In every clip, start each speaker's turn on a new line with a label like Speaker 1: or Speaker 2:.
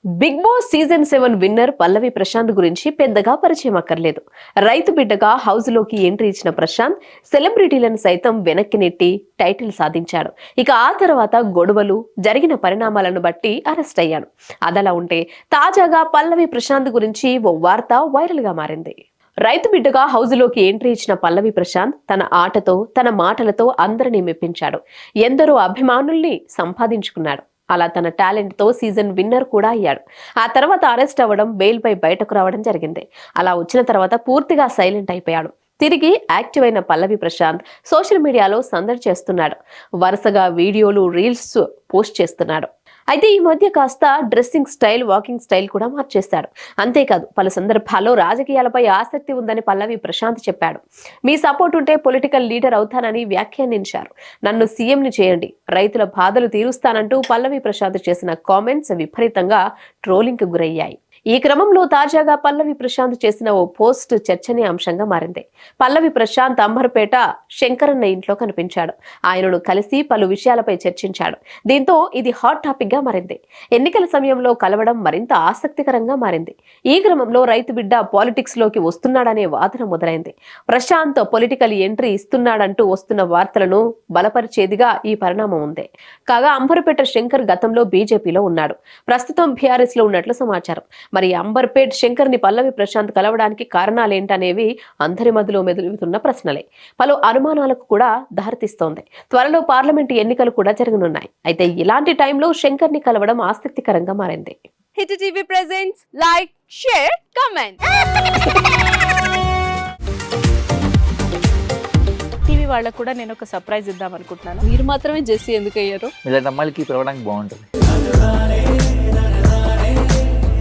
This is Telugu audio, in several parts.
Speaker 1: బిగ్ బాస్ సీజన్ 7 విన్నర్ పల్లవి ప్రశాంత్ గురించి పెద్దగా పరిచయం అక్కర్లేదు. రైతు బిడ్డగా హౌస్ లోకి ఎంట్రీ ఇచ్చిన ప్రశాంత్ సెలబ్రిటీలను సైతం వెనక్కి నెట్టి టైటిల్ సాధించాడు. ఇక ఆ తర్వాత గొడవలు జరిగిన పరిణామాలను బట్టి అరెస్ట్ అయ్యాడు. అదలా ఉంటే తాజాగా పల్లవి ప్రశాంత్ గురించి ఓ వార్త వైరల్ గా మారింది. రైతు బిడ్డగా హౌస్ లోకి ఎంట్రీ ఇచ్చిన పల్లవి ప్రశాంత్ తన ఆటతో తన మాటలతో అందరినీ మెప్పించాడు. ఎందరో అభిమానుల్ని సంపాదించుకున్నాడు. అలా తన టాలెంట్ తో సీజన్ విన్నర్ కూడా అయ్యాడు. ఆ తర్వాత అరెస్ట్ అవ్వడం, బెయిల్ పై బయటకు రావడం జరిగింది. అలా వచ్చిన తర్వాత పూర్తిగా సైలెంట్ అయిపోయాడు. తిరిగి యాక్టివ్ అయిన పల్లవి ప్రశాంత్ సోషల్ మీడియాలో సందడి చేస్తున్నాడు. వరుసగా వీడియోలు, రీల్స్ పోస్ట్ చేస్తున్నాడు. అయితే ఈ మధ్య కాస్త డ్రెస్సింగ్ స్టైల్, వాకింగ్ స్టైల్ కూడా మార్చేశాడు. అంతేకాదు పలు సందర్భాల్లో రాజకీయాలపై ఆసక్తి ఉందని పల్లవి ప్రశాంత్ చెప్పాడు. మీ సపోర్ట్ ఉంటే పొలిటికల్ లీడర్ అవుతానని వ్యాఖ్యానించారు. నన్ను సీఎంని చేయండి, రైతుల బాధలు తీరుస్తానంటూ పల్లవి ప్రశాంత్ చేసిన కామెంట్స్ విపరీతంగా ట్రోలింగ్ కు గురయ్యాయి. ఈ క్రమంలో తాజాగా పల్లవి ప్రశాంత్ చేసిన ఓ పోస్ట్ చర్చనీయాంశంగా మారింది. పల్లవి ప్రశాంత్ అంబర్పేట శంకరన్న ఇంట్లో కనిపించాడు. ఆయనను కలిసి పలు విషయాలపై చర్చించాడు. దీంతో ఇది హాట్ టాపిక్ గా మారింది. ఎన్నికల సమయంలో కలవడం మరింత ఆసక్తికరంగా మారింది. ఈ క్రమంలో రైతు బిడ్డ పాలిటిక్స్ లోకి వస్తున్నాడనే వాదన మొదలైంది. ప్రశాంత్ పొలిటికల్ ఎంట్రీ ఇస్తున్నాడంటూ వస్తున్న వార్తలను బలపరిచేదిగా ఈ పరిణామం ఉంది. కాగా అంబర్పేట శంకర్ గతంలో బీజేపీలో ఉన్నాడు. ప్రస్తుతం బీఆర్ఎస్ లో ఉన్నట్లు సమాచారం. మరి అంబర్పేట్ శంకర్ ని పల్లవి ప్రశాంత్ కలవడానికి కారణాలేంటనేవి అందరి మధ్యలో మెదులుతున్న ప్రశ్నలే. పలు అనుమానాలకు కూడా దారితీస్తోంది. త్వరలో పార్లమెంటు ఎన్నికలు కూడా జరగనున్నాయి. అయితే ఇలాంటి టైంలో శంకర్ ని కలవడం ఆసక్తికరంగా మారింది.
Speaker 2: Hit TV presents like, share, comment. TV వాళ్ళకు కూడా నేను ఒక సర్ప్రైజ్ ఇద్దాం అనుకుంటున్నాను. మీరు మాత్రమే జెస్సీ ఎందుకు అయ్యారు?
Speaker 3: ఇలాంటి అమ్మాయిలకి పిలవడానికి బాగుంటుంది.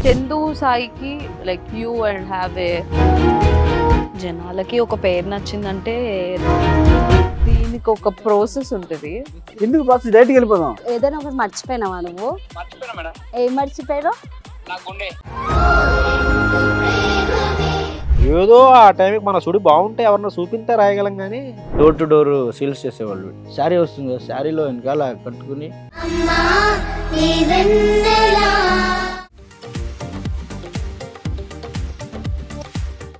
Speaker 2: చందు సాయికి like you and have a జనాలకి ఒక పేరు నచ్చిందంటే దీనికి ఒక ప్రాసెస్ ఉంటుంది.
Speaker 4: ఎందుకు బాక్స్ డైరెక్ట్కి వెళ్ళిపోదాం.
Speaker 5: ఏదైనా ఒకటి మర్చిపోయినావా నువ్వు? ఏం మర్చిపోయావు?
Speaker 4: ఏదో ఆ టైంకి మన సుడి బాగుంటే ఎవరన్నా చూపిస్తే రాయగలం కానీ డోర్ టు డోర్ సేల్స్ చేసేవాళ్ళు. శారీ వస్తుంది, శారీలో వెనకాల కట్టుకుని